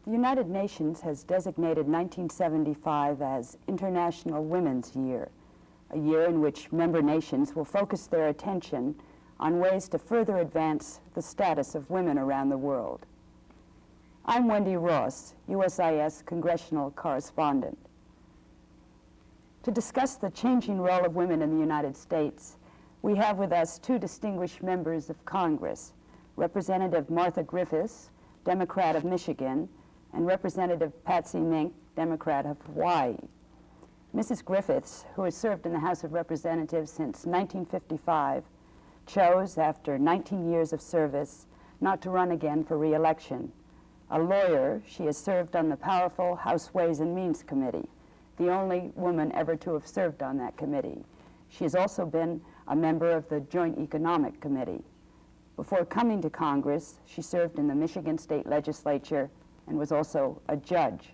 The United Nations has designated 1975 as International Women's Year, a year in which member nations will focus their attention on ways to further advance the status of women around the world. I'm Wendy Ross, USIS Congressional Correspondent. To discuss the changing role of women in the United States, we have with us two distinguished members of Congress, Representative Martha Griffiths, Democrat of Michigan, and Representative Patsy Mink, Democrat of Hawaii. Mrs. Griffiths, who has served in the House of Representatives since 1955, chose, after 19 years of service, not to run again for re-election. A lawyer, she has served on the powerful House Ways and Means Committee, the only woman ever to have served on that committee. She has also been a member of the Joint Economic Committee. Before coming to Congress, she served in the Michigan State Legislature and was also a judge.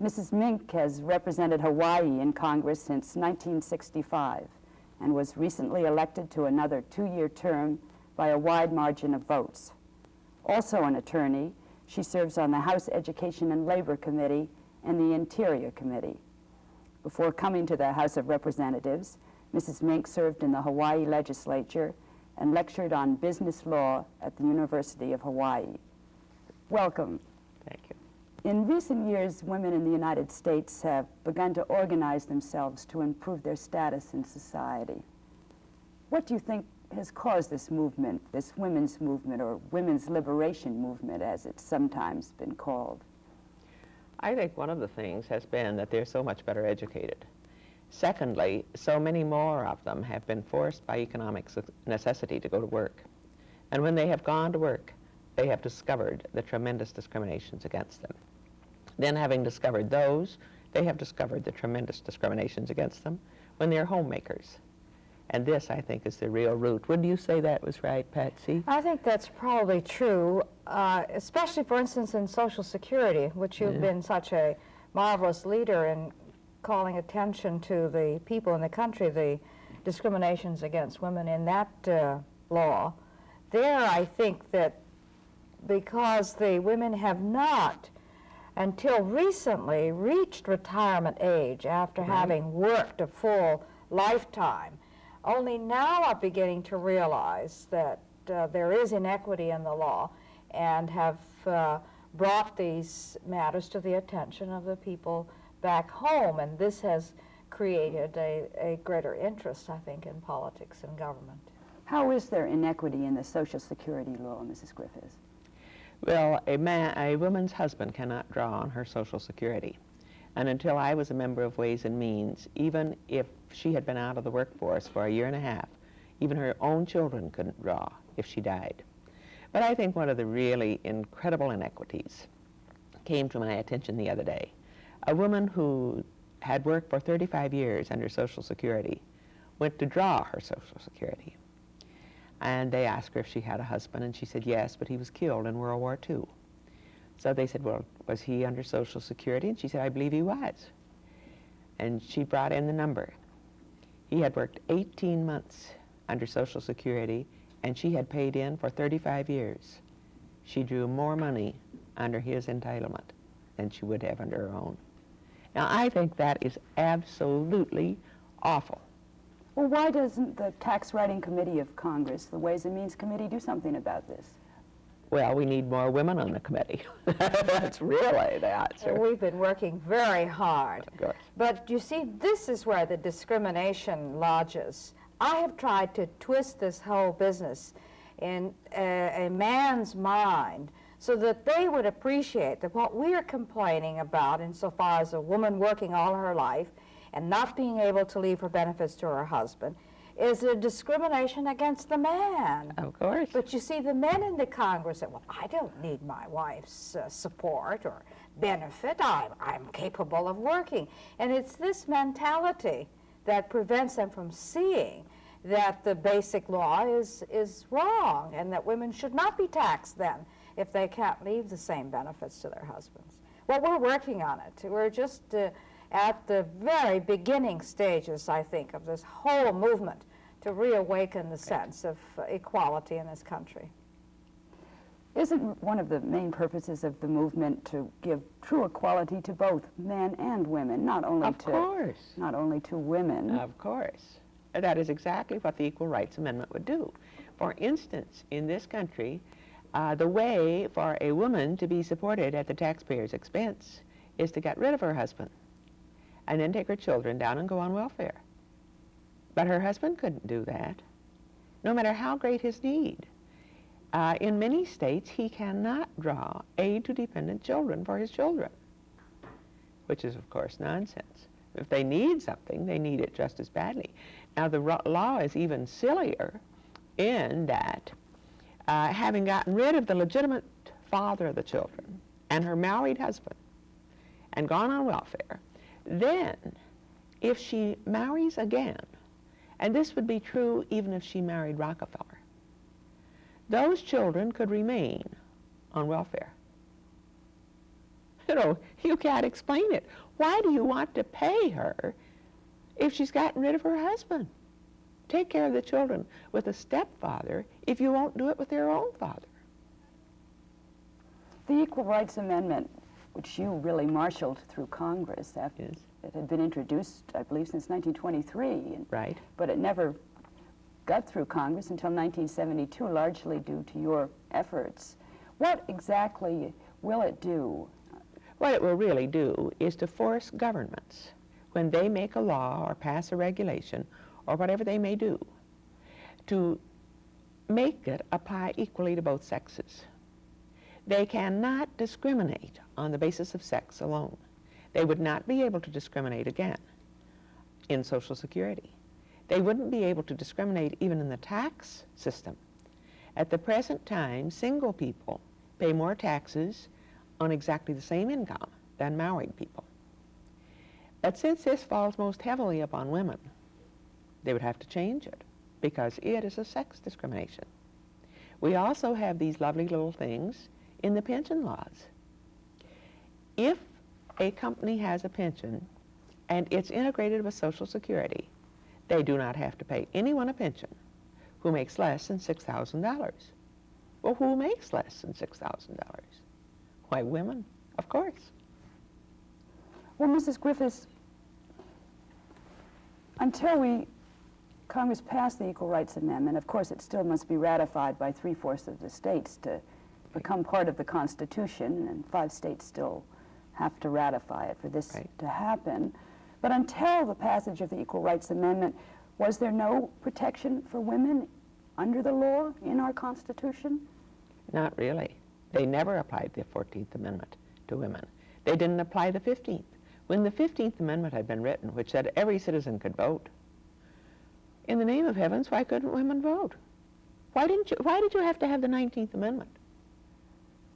Mrs. Mink has represented Hawaii in Congress since 1965 and was recently elected to another 2-year term by a wide margin of votes. Also an attorney, she serves on the House Education and Labor Committee and the Interior Committee. Before coming to the House of Representatives, Mrs. Mink served in the Hawaii Legislature and lectured on business law at the University of Hawaii. Welcome. Thank you. In recent years, women in the United States have begun to organize themselves to improve their status in society. What do you think has caused this movement, this women's movement, or women's liberation movement, as it's sometimes been called? I think one of the things has been that they're so much better educated. Secondly, so many more of them have been forced by economic necessity to go to work. And when they have gone to work, they have discovered the tremendous discriminations against them. Then, having discovered those, they have discovered the tremendous discriminations against them when they're homemakers. And this, I think, is the real root. Wouldn't you say that was right, Patsy? I think that's probably true, especially, for instance, in Social Security, which you've been such a marvelous leader in calling attention to the people in the country, the discriminations against women in that law. There, I think that because the women have not, until recently, reached retirement age after having worked a full lifetime, only now are beginning to realize that there is inequity in the law and have brought these matters to the attention of the people back home. And this has created a greater interest, I think, in politics and government. How is there inequity in the Social Security law, Mrs. Griffiths? Well, a woman's husband cannot draw on her Social Security. And until I was a member of Ways and Means, even if she had been out of the workforce for a year and a half, even her own children couldn't draw if she died. But I think one of the really incredible inequities came to my attention the other day. A woman who had worked for 35 years under Social Security went to draw her Social Security. And they asked her if she had a husband, and she said yes, but he was killed in World War II. So they said, well, was he under Social Security? And she said, I believe he was. And she brought in the number. He had worked 18 months under Social Security, and she had paid in for 35 years. She drew more money under his entitlement than she would have under her own. Now, I think that is absolutely awful. Well, why doesn't the Tax Writing Committee of Congress, the Ways and Means Committee, do something about this? Well, we need more women on the committee. That's really the answer. We've been working very hard. Of course. But you see, this is where the discrimination lodges. I have tried to twist this whole business in a man's mind so that they would appreciate that what we are complaining about, insofar as a woman working all her life and not being able to leave her benefits to her husband, is a discrimination against the man. Of course. But you see, the men in the Congress say, well, I don't need my wife's support or benefit. I'm capable of working. And it's this mentality that prevents them from seeing that the basic law is wrong and that women should not be taxed then if they can't leave the same benefits to their husbands. Well, we're working on it. We're just at the very beginning stages, I think, of this whole movement to reawaken the sense of equality in this country. Isn't one of the main purposes of the movement to give true equality to both men and women, not only Of course. not only to women? Of course. That is exactly what the Equal Rights Amendment would do. For instance, in this country, the way for a woman to be supported at the taxpayer's expense is to get rid of her husband and then take her children down and go on welfare. But her husband couldn't do that, no matter how great his need. In many states, he cannot draw aid to dependent children for his children, which is, of course, nonsense. If they need something, they need it just as badly. Now, the law is even sillier in that having gotten rid of the legitimate father of the children and her married husband and gone on welfare, then if she marries again, and this would be true even if she married Rockefeller, those children could remain on welfare. You know, you can't explain it. Why do you want to pay her if she's gotten rid of her husband? Take care of the children with a stepfather if you won't do it with their own father. The Equal Rights Amendment, which you really marshaled through Congress after it had been introduced, I believe, since 1923. Right. But it never got through Congress until 1972, largely due to your efforts. What exactly will it do? What it will really do is to force governments, when they make a law or pass a regulation or whatever they may do, to make it apply equally to both sexes. They cannot discriminate on the basis of sex alone. They would not be able to discriminate again in Social Security. They wouldn't be able to discriminate even in the tax system. At the present time, single people pay more taxes on exactly the same income than married people. But since this falls most heavily upon women, they would have to change it because it is a sex discrimination. We also have these lovely little things in the pension laws. If a company has a pension and it's integrated with Social Security, they do not have to pay anyone a pension who makes less than $6,000. Well, who makes less than $6,000? Why, women, of course. Well, Mrs. Griffiths, until Congress passed the Equal Rights Amendment, of course it still must be ratified by 3/4 of the states to become part of the Constitution, and 5 states still have to ratify it for this to happen. But until the passage of the Equal Rights Amendment, was there no protection for women under the law in our Constitution? Not really. They never applied the 14th Amendment to women. They didn't apply the 15th. When the 15th Amendment had been written, which said every citizen could vote, in the name of heavens, why couldn't women vote? Why did you have to have the 19th Amendment?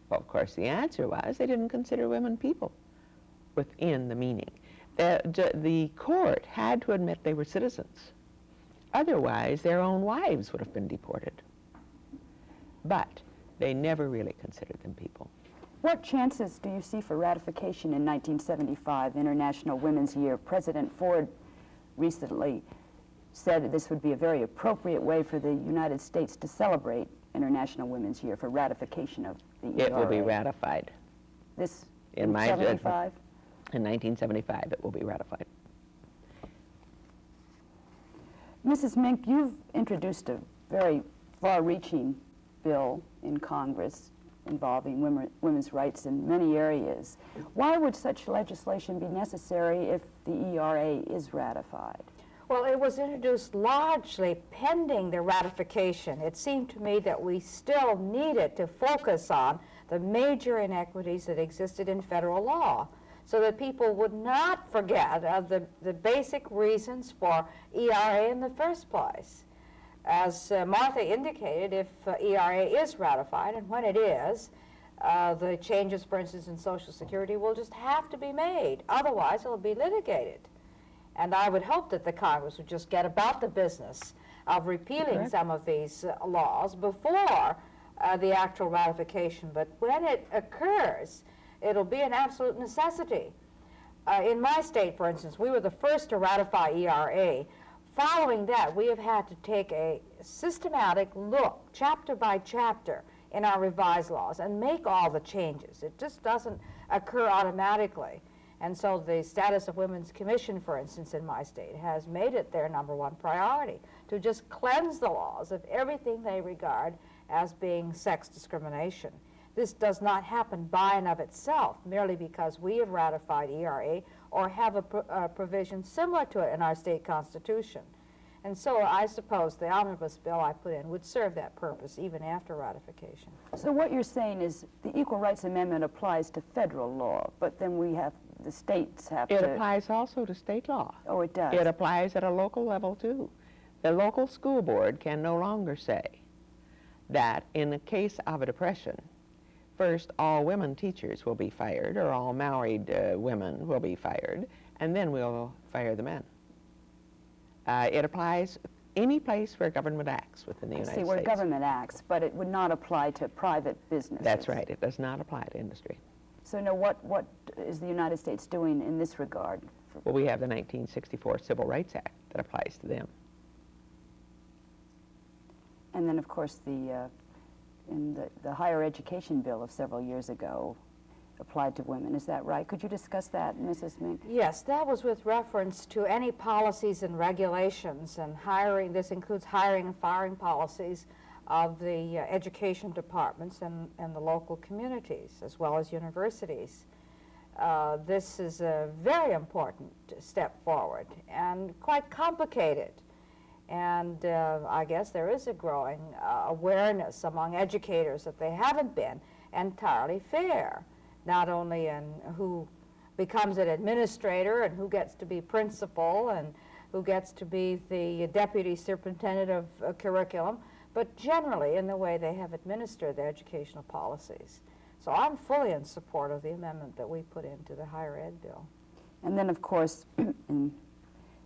Well, of course, the answer was they didn't consider women people within the meaning. The court had to admit they were citizens. Otherwise, their own wives would have been deported. But they never really considered them people. What chances do you see for ratification in 1975, International Women's Year? President Ford recently said that this would be a very appropriate way for the United States to celebrate International Women's Year for ratification of the ERA. It will be ratified. This in my 75? judgment, in 1975, it will be ratified. Mrs. Mink, you've introduced a very far-reaching bill in Congress involving women's rights in many areas. Why would such legislation be necessary if the ERA is ratified? Well, it was introduced largely pending the ratification. It seemed to me that we still needed to focus on the major inequities that existed in federal law so that people would not forget of the basic reasons for ERA in the first place. As Martha indicated, if ERA is ratified, and when it is, the changes, for instance, in Social Security will just have to be made. Otherwise, it will be litigated. And I would hope that the Congress would just get about the business of repealing some of these laws before the actual ratification. But when it occurs, it'll be an absolute necessity. In my state, for instance, we were the first to ratify ERA. Following that, we have had to take a systematic look, chapter by chapter, in our revised laws and make all the changes. It just doesn't occur automatically. And so the Status of Women's Commission, for instance, in my state, has made it their #1 priority to just cleanse the laws of everything they regard as being sex discrimination. This does not happen by and of itself, merely because we have ratified ERA or have a provision similar to it in our state constitution. And so I suppose the omnibus bill I put in would serve that purpose even after ratification. So what you're saying is the Equal Rights Amendment applies to federal law, but then we have, the states have It to... applies also to state law. Oh, it does? It applies at a local level, too. The local school board can no longer say that in the case of a depression, first all women teachers will be fired, or all married women will be fired, and then we'll fire the men. It applies any place where government acts within the United States. See, where government acts, but it would not apply to private businesses. That's right. It does not apply to industry. So now what is the United States doing in this regard? Well, we have the 1964 Civil Rights Act that applies to them. And then, of course, in the higher education bill of several years ago applied to women. Is that right? Could you discuss that, Mrs. Mink? Yes, that was with reference to any policies and regulations and hiring. This includes hiring and firing policies of the education departments and the local communities, as well as universities. This is a very important step forward and quite complicated. And I guess there is a growing awareness among educators that they haven't been entirely fair, not only in who becomes an administrator and who gets to be principal and who gets to be the deputy superintendent of curriculum, but generally in the way they have administered their educational policies. So I'm fully in support of the amendment that we put into the higher ed bill. And then, of course, in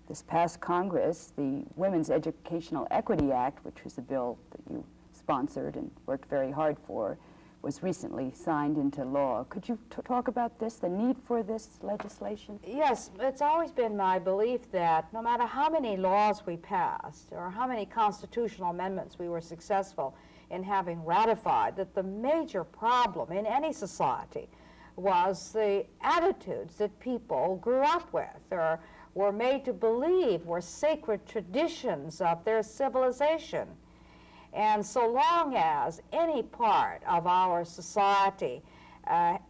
this past Congress, the Women's Educational Equity Act, which was a bill that you sponsored and worked very hard for, was recently signed into law. Could you talk about this, the need for this legislation? Yes, it's always been my belief that no matter how many laws we passed or how many constitutional amendments we were successful in having ratified, that the major problem in any society was the attitudes that people grew up with or were made to believe were sacred traditions of their civilization. And so long as any part of our society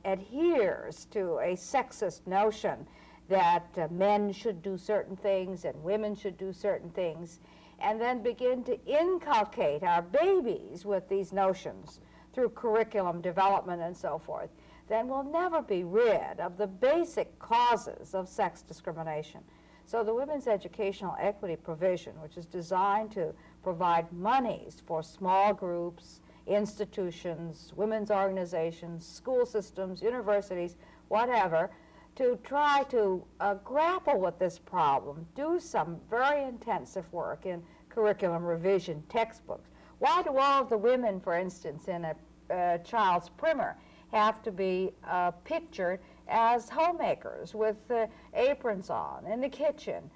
adheres to a sexist notion that men should do certain things and women should do certain things, and then begin to inculcate our babies with these notions through curriculum development and so forth, then we'll never be rid of the basic causes of sex discrimination. So the Women's Educational Equity provision, which is designed to provide monies for small groups, institutions, women's organizations, school systems, universities, whatever, to try to grapple with this problem, do some very intensive work in curriculum revision textbooks. Why do all of the women, for instance, in a child's primer have to be pictured as homemakers with aprons on in the kitchen?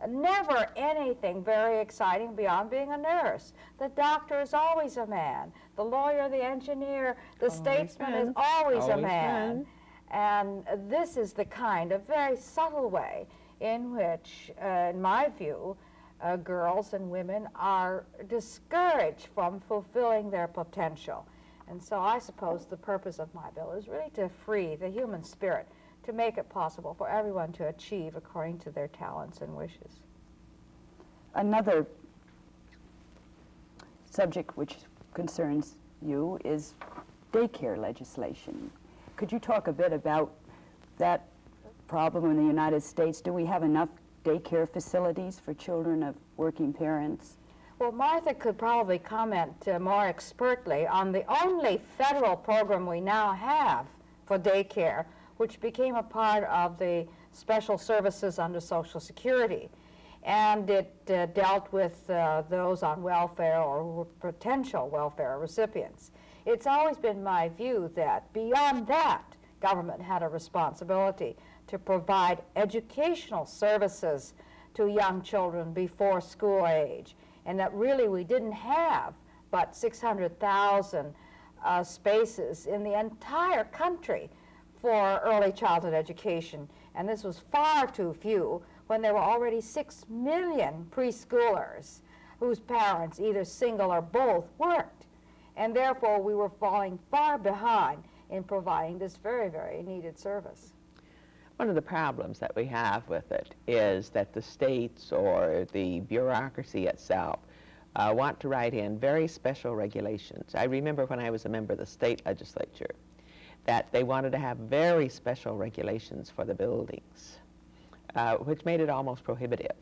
Never anything very exciting beyond being a nurse. The doctor is always a man. The lawyer, the engineer, the statesman is always a man. And this is the kind of very subtle way in which, in my view, girls and women are discouraged from fulfilling their potential. And so I suppose the purpose of my bill is really to free the human spirit, to make it possible for everyone to achieve according to their talents and wishes. Another subject which concerns you is daycare legislation. Could you talk a bit about that problem in the United States? Do we have enough daycare facilities for children of working parents? Well, Martha could probably comment more expertly on the only federal program we now have for daycare, which became a part of the special services under Social Security. And it dealt with those on welfare or potential welfare recipients. It's always been my view that beyond that, government had a responsibility to provide educational services to young children before school age, and that really we didn't have but 600,000 spaces in the entire country for early childhood education, and this was far too few when there were already 6 million preschoolers whose parents, either single or both, worked. And therefore, we were falling far behind in providing this very, very needed service. One of the problems that we have with it is that the states or the bureaucracy itself want to write in very special regulations. I remember when I was a member of the state legislature that they wanted to have very special regulations for the buildings, which made it almost prohibitive.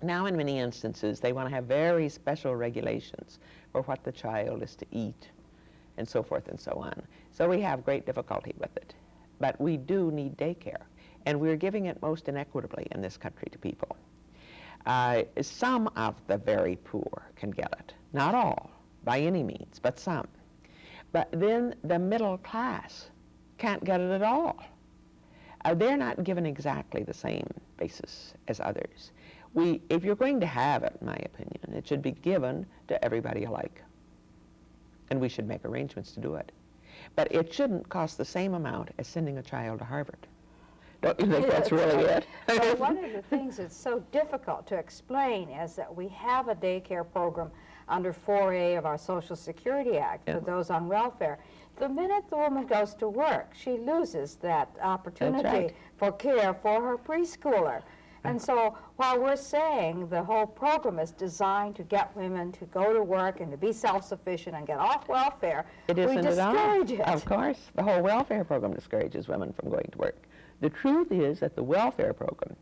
Now, in many instances, they want to have very special regulations for what the child is to eat, and so forth and so on. So we have great difficulty with it. But we do need daycare, and we're giving it most inequitably in this country to people. Some of the very poor can get it. Not all, by any means, but some. But then the middle class can't get it at all. They're not given exactly the same basis as others. If you're going to have it, in my opinion, it should be given to everybody alike. And we should make arrangements to do it. But it shouldn't cost the same amount as sending a child to Harvard. Don't you think that's really it? So one of the things that's so difficult to explain is that we have a daycare program under 4A of our Social Security Act for those on welfare. The minute the woman goes to work, she loses that opportunity for care for her preschooler. And so while we're saying the whole program is designed to get women to go to work and to be self-sufficient and get off welfare, we discourage it. Of course, the whole welfare program discourages women from going to work. The truth is that the welfare program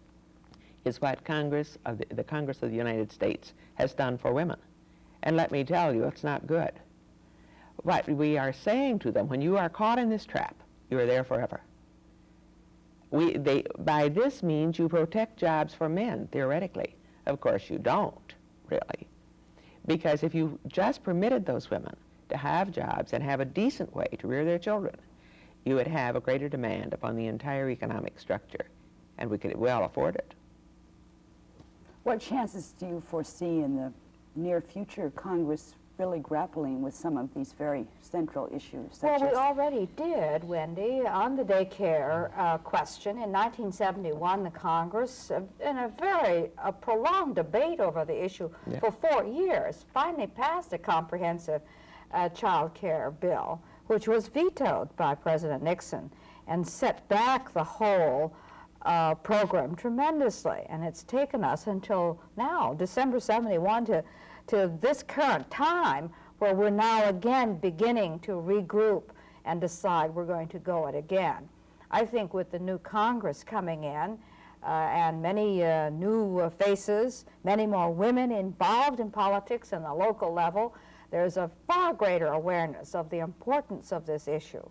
is what the Congress of the United States has done for women. And let me tell you, it's not good. What we are saying to them, when you are caught in this trap, you are there forever. By this means, you protect jobs for men, theoretically. Of course, you don't, really. Because if you just permitted those women to have jobs and have a decent way to rear their children, you would have a greater demand upon the entire economic structure, and we could well afford it. What chances do you foresee in the near future Congress really grappling with some of these very central issues? Well, we already did, Wendy, on the daycare question. In 1971, the Congress, in a very prolonged debate over the issue for 4 years, finally passed a comprehensive child care bill, which was vetoed by President Nixon and set back the whole program tremendously. And it's taken us until now, December 71, to this current time, where we're now again beginning to regroup and decide we're going to go it again. I think with the new Congress coming in and many new faces, many more women involved in politics on the local level, there's a far greater awareness of the importance of this issue.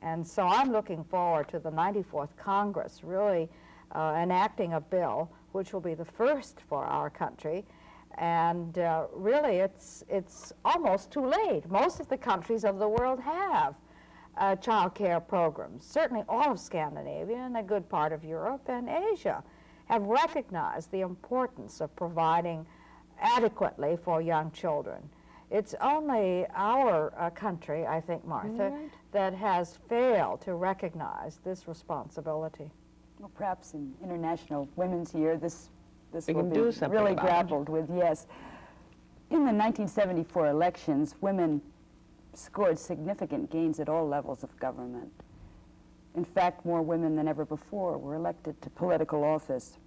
And so I'm looking forward to the 94th Congress really enacting a bill which will be the first for our country. And really, it's almost too late. Most of the countries of the world have child care programs. Certainly all of Scandinavia and a good part of Europe and Asia have recognized the importance of providing adequately for young children. It's only our country, I think, Martha, that has failed to recognize this responsibility. Well, perhaps in International Women's Year, this We will can be do something really about it. grappled with, yes. In the 1974 elections, women scored significant gains at all levels of government. In fact, more women than ever before were elected to political office.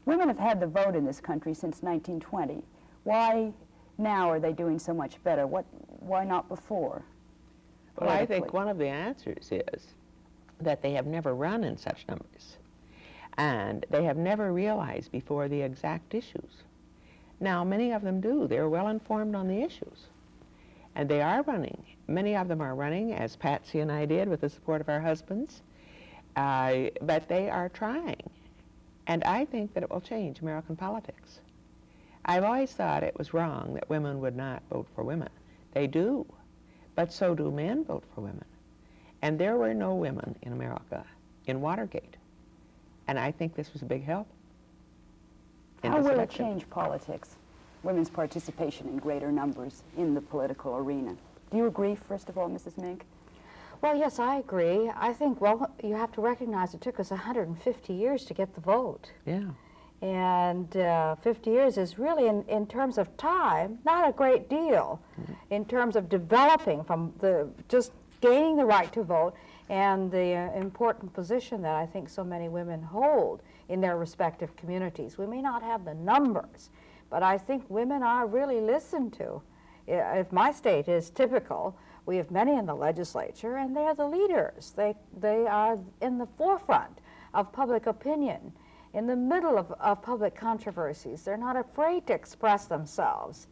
Women have had the vote in this country since 1920. Why now are they doing so much better? Why not before? Well, I think one of the answers is that they have never run in such numbers. And they have never realized before the exact issues. Now, many of them do. They're well informed on the issues. And they are running. Many of them are running, as Patsy and I did, with the support of our husbands. But they are trying. And I think that it will change American politics. I've always thought it was wrong that women would not vote for women. They do. But so do men vote for women. And there were no women in America in Watergate. And I think this was a big help. How will it change politics, women's participation in greater numbers in the political arena? Do you agree, first of all, Mrs. Mink? Well, yes, I agree. I think, well, you have to recognize it took us 150 years to get the vote. Yeah. And 50 years is really, in terms of time, not a great deal. In terms of developing from just gaining the right to vote and the important position that I think so many women hold in their respective communities. We may not have the numbers, but I think women are really listened to. If my state is typical, we have many in the legislature, and they're the leaders. They are in the forefront of public opinion, in the middle of public controversies. They're not afraid to express themselves.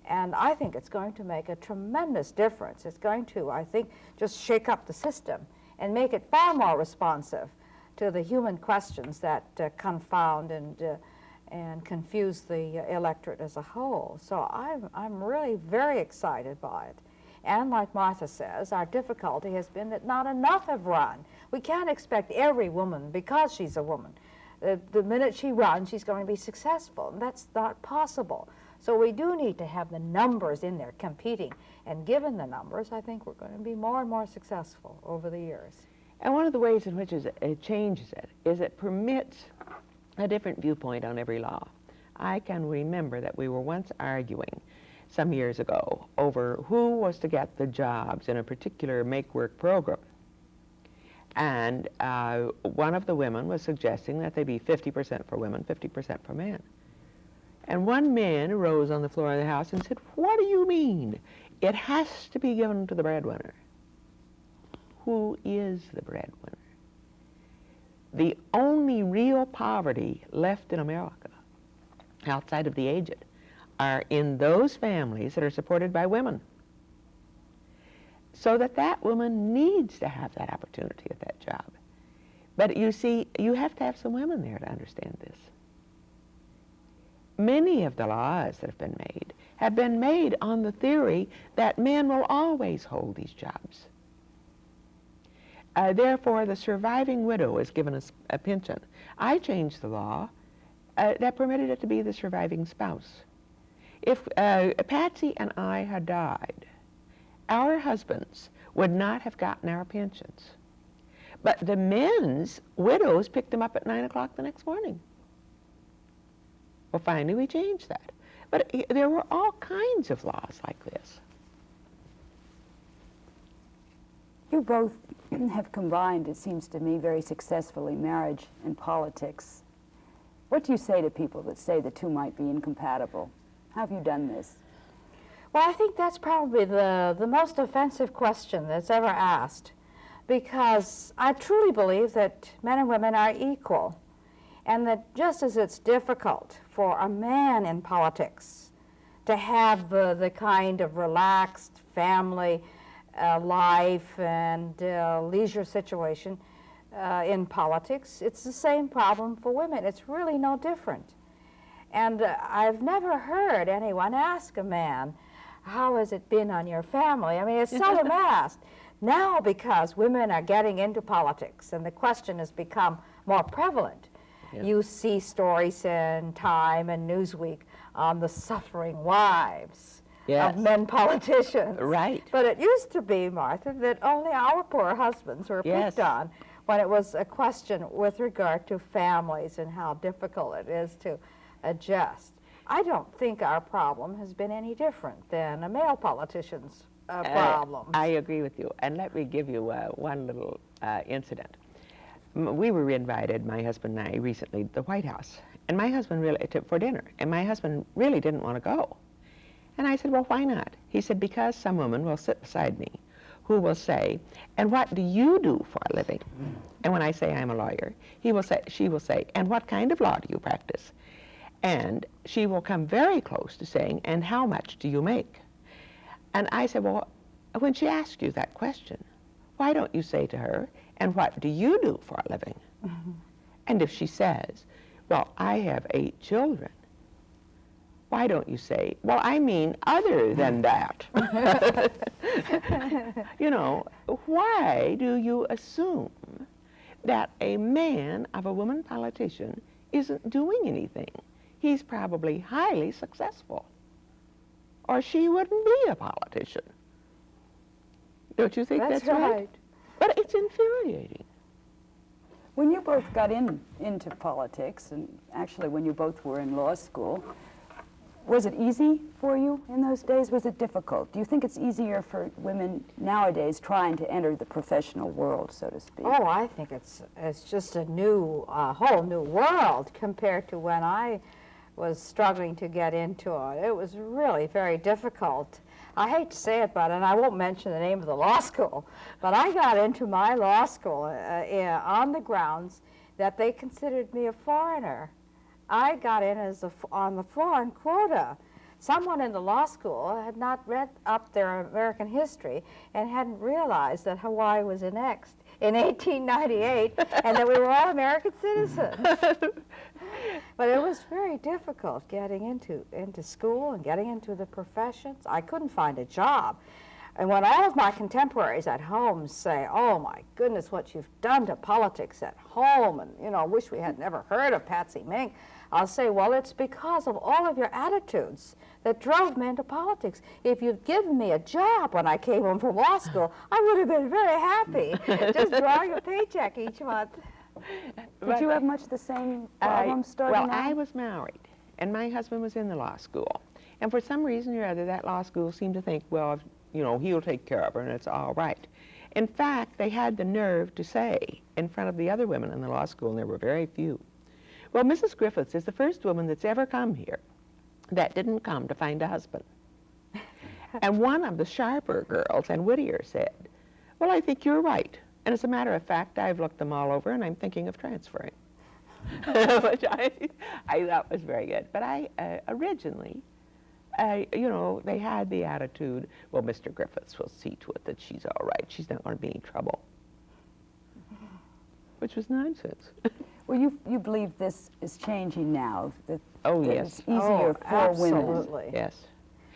And I think it's going to make a tremendous difference. It's going to, I think, just shake up the system and make it far more responsive to the human questions that confound and confuse the electorate as a whole. So I'm really very excited by it. And like Martha says, our difficulty has been that not enough have run. We can't expect every woman, because she's a woman, the minute she runs, she's going to be successful. And that's not possible. So we do need to have the numbers in there competing. And given the numbers, I think we're going to be more and more successful over the years. And one of the ways in which it changes it is it permits a different viewpoint on every law. I can remember that we were once arguing some years ago over who was to get the jobs in a particular make-work program. And one of the women was suggesting that they be 50% for women, 50% for men. And one man arose on the floor of the House and said, "What do you mean? It has to be given to the breadwinner." Who is the breadwinner? The only real poverty left in America, outside of the aged, are in those families that are supported by women. So that woman needs to have that opportunity at that job. But you see, you have to have some women there to understand this. Many of the laws that have been made on the theory that men will always hold these jobs. Therefore, the surviving widow is given a pension. I changed the law that permitted it to be the surviving spouse. If Patsy and I had died, our husbands would not have gotten our pensions. But the men's widows picked them up at 9 o'clock the next morning. Well, finally we changed that. But there were all kinds of laws like this. You both have combined, it seems to me, very successfully marriage and politics. What do you say to people that say the two might be incompatible? How have you done this? Well, I think that's probably the most offensive question that's ever asked, because I truly believe that men and women are equal, and that just as it's difficult for a man in politics to have the kind of relaxed family life and leisure situation in politics, it's the same problem for women. It's really no different. And I've never heard anyone ask a man, "How has it been on your family?" I mean, it's seldom asked. Now, because women are getting into politics and the question has become more prevalent, yeah. You see stories in Time and Newsweek on the suffering wives of men politicians. Right. But it used to be, Martha, that only our poor husbands were picked on when it was a question with regard to families and how difficult it is to adjust. I don't think our problem has been any different than a male politician's problem. I agree with you. And let me give you one little incident. We were invited, my husband and I, recently to the White House, and my husband for dinner, and my husband really didn't want to go. And I said, "Well, why not?" He said, "Because some woman will sit beside me who will say, 'And what do you do for a living?' And when I say I'm a lawyer, she will say, 'And what kind of law do you practice?' And she will come very close to saying, 'And how much do you make?' And I said, well, when she asks you that question, why don't you say to her, 'And what do you do for a living?' Mm-hmm. And if she says, 'Well, I have 8 children,' why don't you say, 'Well, I mean other than that?' You know, why do you assume that a man of a woman politician isn't doing anything? He's probably highly successful, or she wouldn't be a politician. Don't you think that's right? But it's infuriating. When you both got into politics, and actually when you both were in law school, was it easy for you in those days? Was it difficult? Do you think it's easier for women nowadays trying to enter the professional world, so to speak? Oh, I think it's just a whole new world compared to when I was struggling to get into it. It was really very difficult. I hate to say it, and I won't mention the name of the law school, but I got into my law school on the grounds that they considered me a foreigner. I got in on the foreign quota. Someone in the law school had not read up their American history and hadn't realized that Hawaii was annexed in 1898 and that we were all American citizens. But it was very difficult getting into school and getting into the professions. I couldn't find a job. And when all of my contemporaries at home say, oh my goodness, what you've done to politics at home, and you know, wish we had never heard of Patsy Mink, I'll say, well, it's because of all of your attitudes that drove me into politics. If you'd given me a job when I came home from law school, I would have been very happy, just drawing a paycheck each month. Did you have much the same problem starting Well, out? I was married, and my husband was in the law school. And for some reason or other, that law school seemed to think, well, you know, he'll take care of her, and it's all right. In fact, they had the nerve to say in front of the other women in the law school, and there were very few, well, Mrs. Griffiths is the first woman that's ever come here that didn't come to find a husband. And one of the sharper girls, and wittier, said, well, I think you're right. And as a matter of fact, I've looked them all over, and I'm thinking of transferring, which I thought was very good. But originally, you know, they had the attitude, well, Mr. Griffiths will see to it that she's all right. She's not going to be in trouble, which was nonsense. Well, you believe this is changing now, that Oh, that yes. it's easier for women. Absolutely. Yes.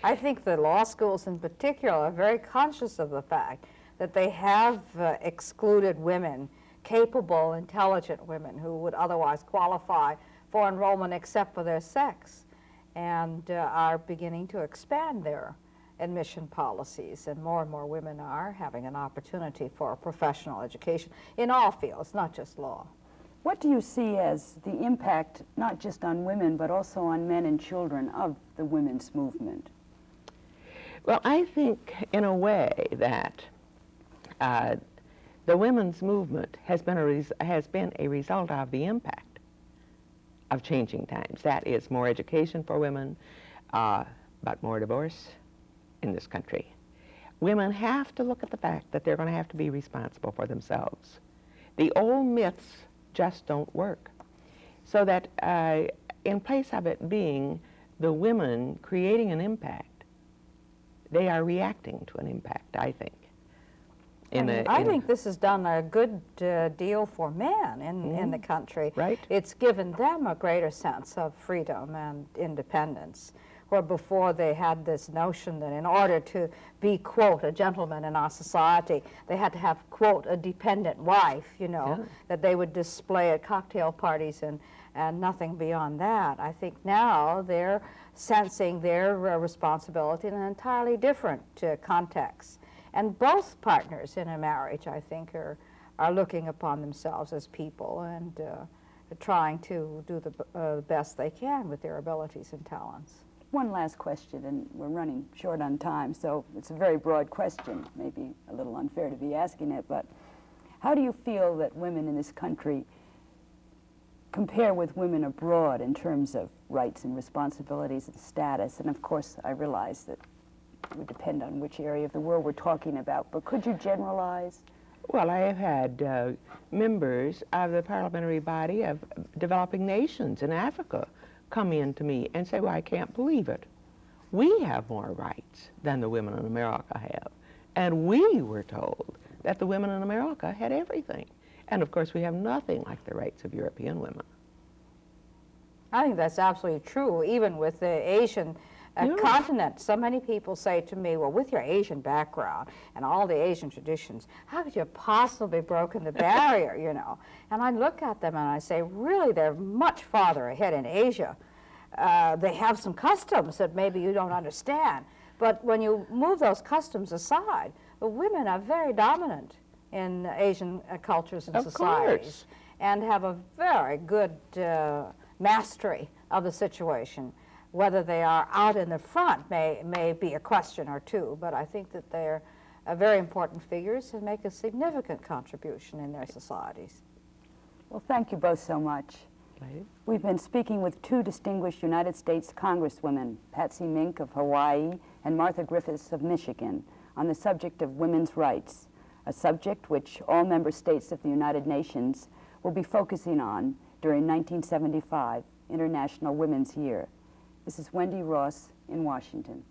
I think the law schools in particular are very conscious of the fact that they have excluded women, capable, intelligent women who would otherwise qualify for enrollment except for their sex, and are beginning to expand their admission policies, and more women are having an opportunity for a professional education in all fields, not just law. What do you see as the impact, not just on women, but also on men and children, of the women's movement? Well, I think, in a way, that the women's movement has been a result of the impact of changing times. That is more education for women, but more divorce in this country. Women have to look at the fact that they're going to have to be responsible for themselves. The old myths just don't work. So that in place of it being the women creating an impact, they are reacting to an impact, I think. I think this has done a good deal for men in the country. Right. It's given them a greater sense of freedom and independence, where before they had this notion that in order to be, quote, a gentleman in our society, they had to have, quote, a dependent wife, you know, Yeah. that they would display at cocktail parties and nothing beyond that. I think now they're sensing their responsibility in an entirely different context. And both partners in a marriage, I think, are looking upon themselves as people and trying to do the best they can with their abilities and talents. One last question, and we're running short on time, so it's a very broad question, maybe a little unfair to be asking it, but how do you feel that women in this country compare with women abroad in terms of rights and responsibilities and status? And of course, I realize that it would depend on which area of the world we're talking about, but could you generalize? Well, I have had members of the parliamentary body of developing nations in Africa come in to me and say, well, I can't believe it. We have more rights than the women in America have. And we were told that the women in America had everything. And of course, we have nothing like the rights of European women. I think that's absolutely true, even with the Asian continent. So many people say to me, well, with your Asian background and all the Asian traditions, how could you have possibly broken the barrier, you know? And I look at them and I say, really, they're much farther ahead in Asia. They have some customs that maybe you don't understand. But when you move those customs aside, women are very dominant in Asian cultures and Of societies, course. and have a very good mastery of the situation. Whether they are out in the front may be a question or two, but I think that they're very important figures and make a significant contribution in their societies. Well, thank you both so much. Ladies? We've been speaking with two distinguished United States Congresswomen, Patsy Mink of Hawaii and Martha Griffiths of Michigan, on the subject of women's rights, a subject which all member states of the United Nations will be focusing on during 1975 International Women's Year. This is Wendy Ross in Washington.